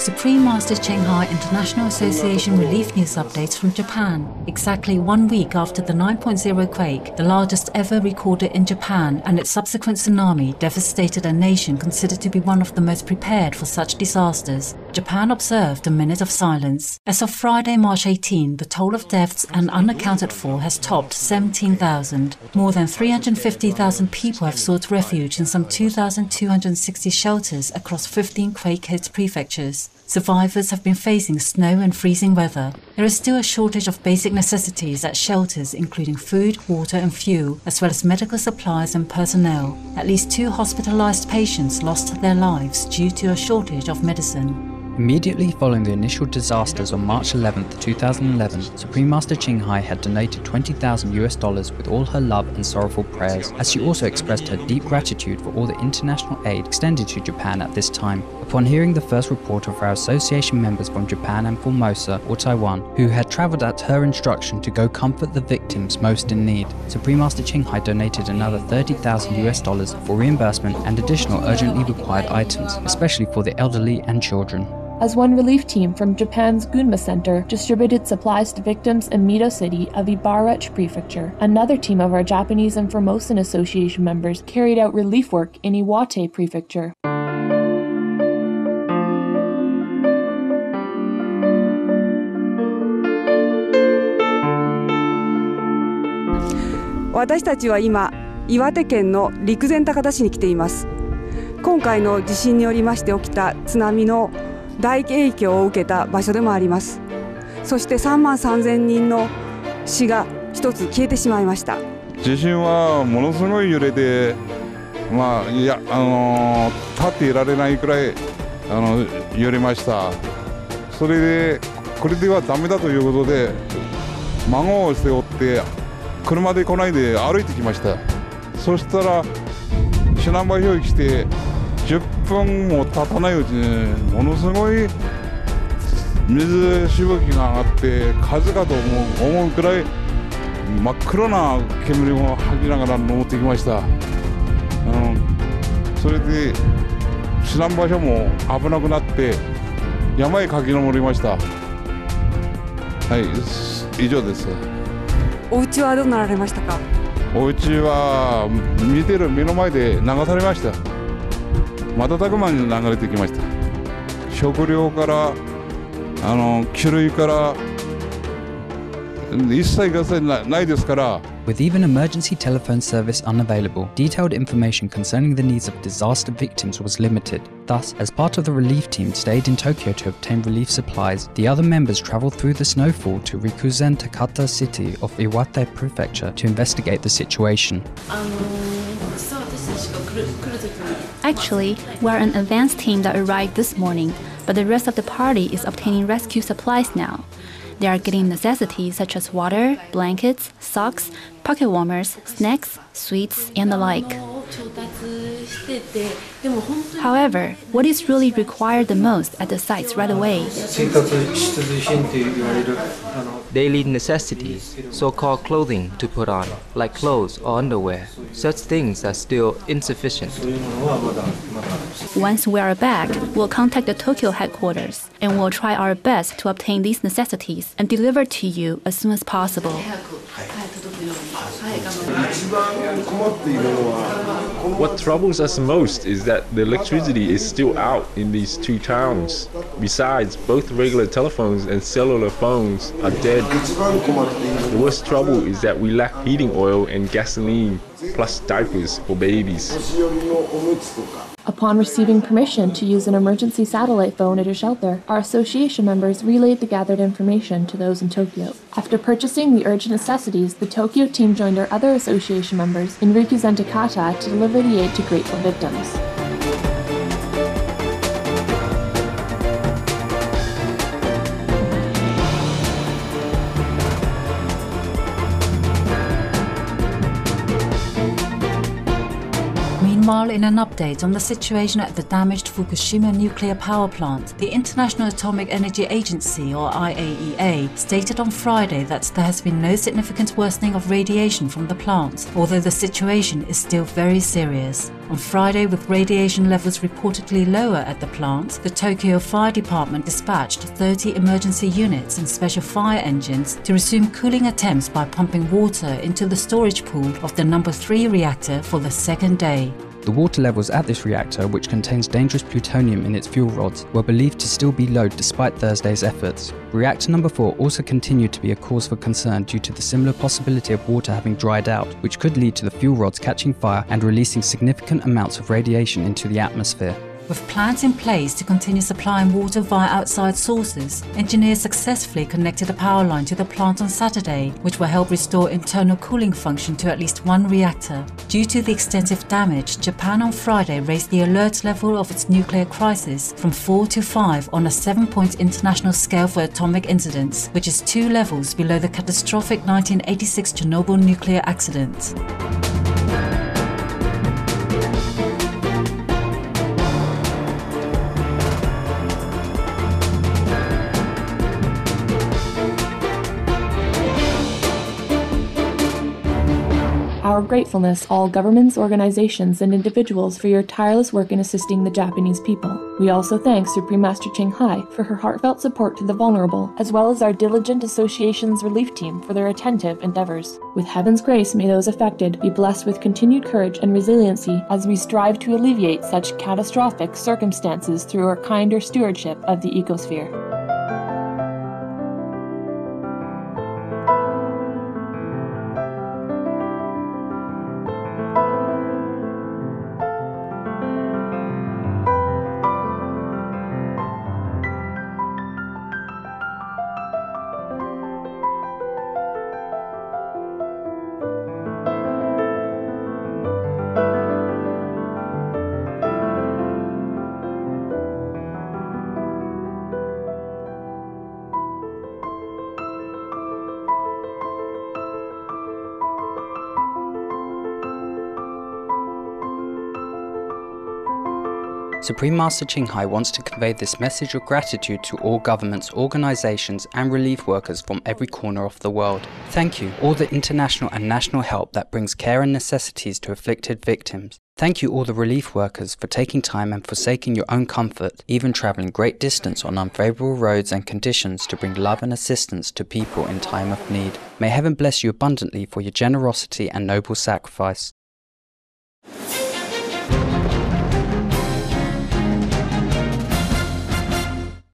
Supreme Master Ching Hai International Association relief news updates from Japan. Exactly 1 week after the 9.0 quake, the largest ever recorded in Japan, and its subsequent tsunami devastated a nation considered to be one of the most prepared for such disasters, Japan observed a minute of silence. As of Friday, March 18, the toll of deaths and unaccounted for has topped 17,000. More than 350,000 people have sought refuge in some 2,260 shelters across 15 quake-hit prefectures. Survivors have been facing snow and freezing weather. There is still a shortage of basic necessities at shelters, including food, water and fuel, as well as medical supplies and personnel. At least 2 hospitalized patients lost their lives due to a shortage of medicine. Immediately following the initial disasters on March 11, 2011, Supreme Master Ching Hai had donated $20,000 with all her love and sorrowful prayers, as she also expressed her deep gratitude for all the international aid extended to Japan at this time. Upon hearing the first report of our association members from Japan and Formosa or Taiwan, who had travelled at her instruction to go comfort the victims most in need, Supreme Master Ching Hai donated another $30,000 for reimbursement and additional urgently required items, especially for the elderly and children. As one relief team from Japan's Gunma Center distributed supplies to victims in Mito City of Ibarra Prefecture, another team of our Japanese and Formosan Association members carried out relief work in Iwate Prefecture. 私たちは今、岩手県の陸前高田市に来ています。今回の地震によりまして起きた津波の大影響を受けた場所でもあります。そして3万3000人の死が一つ消えてしまいました。地震はものすごい揺れで、立っていられないくらい揺れました。それでこれではダメだということで、孫を背負って車で来ないで歩いてきました。そしたら避難場所に来て10分も経たないうちにものすごい水しぶきが上がって風かと思うくらい真っ黒な煙を吐きながら登ってきました。それで避難場所も危なくなって山へ駆け上りました。はい、以上です。お家はどうなられましたか？お家は見てる目の前で流されました。瞬く間に流れてきました。食料から給類から一切合切ないですから。With even emergency telephone service unavailable, detailed information concerning the needs of disaster victims was limited. Thus, as part of the relief team stayed in Tokyo to obtain relief supplies, the other members traveled through the snowfall to Rikuzen Takata city of Iwate Prefecture to investigate the situation. Actually, we're an advanced team that arrived this morning, but the rest of the party is obtaining rescue supplies now. They are getting necessities such as water, blankets, socks, pocket warmers, snacks, sweets, and the like. However, what is really required the most at the sites right away? Daily necessities, so-called clothing to put on, like clothes or underwear. Such things are still insufficient. Once we are back, we'll contact the Tokyo headquarters, and we'll try our best to obtain these necessities and deliver to you as soon as possible. What troubles us most is that the electricity is still out in these 2 towns. Besides, both regular telephones and cellular phones are dead. The worst trouble is that we lack heating oil and gasoline, plus diapers for babies. Upon receiving permission to use an emergency satellite phone at a shelter, our association members relayed the gathered information to those in Tokyo. After purchasing the urgent necessities, the Tokyo team joined our other association members in Rikuzen Takata to deliver the aid to grateful victims. Meanwhile, in an update on the situation at the damaged Fukushima nuclear power plant, the International Atomic Energy Agency, or IAEA, stated on Friday that there has been no significant worsening of radiation from the plant, although the situation is still very serious. On Friday, with radiation levels reportedly lower at the plant, the Tokyo Fire Department dispatched 30 emergency units and special fire engines to resume cooling attempts by pumping water into the storage pool of the number 3 reactor for the second day. The water levels at this reactor, which contains dangerous plutonium in its fuel rods, were believed to still be low despite Thursday's efforts. Reactor number 4 also continued to be a cause for concern due to the similar possibility of water having dried out, which could lead to the fuel rods catching fire and releasing significant amounts of radiation into the atmosphere. With plans in place to continue supplying water via outside sources, engineers successfully connected a power line to the plant on Saturday, which will help restore internal cooling function to at least one reactor. Due to the extensive damage, Japan on Friday raised the alert level of its nuclear crisis from 4 to 5 on a 7-point international scale for atomic incidents, which is 2 levels below the catastrophic 1986 Chernobyl nuclear accident. Our gratefulness, all governments, organizations, and individuals for your tireless work in assisting the Japanese people. We also thank Supreme Master Ching Hai for her heartfelt support to the vulnerable, as well as our diligent association's relief team for their attentive endeavors. With heaven's grace, may those affected be blessed with continued courage and resiliency as we strive to alleviate such catastrophic circumstances through our kinder stewardship of the ecosphere. Supreme Master Ching Hai wants to convey this message of gratitude to all governments, organizations, and relief workers from every corner of the world. Thank you, all the international and national help that brings care and necessities to afflicted victims. Thank you, all the relief workers, for taking time and forsaking your own comfort, even traveling great distance on unfavorable roads and conditions to bring love and assistance to people in time of need. May heaven bless you abundantly for your generosity and noble sacrifice.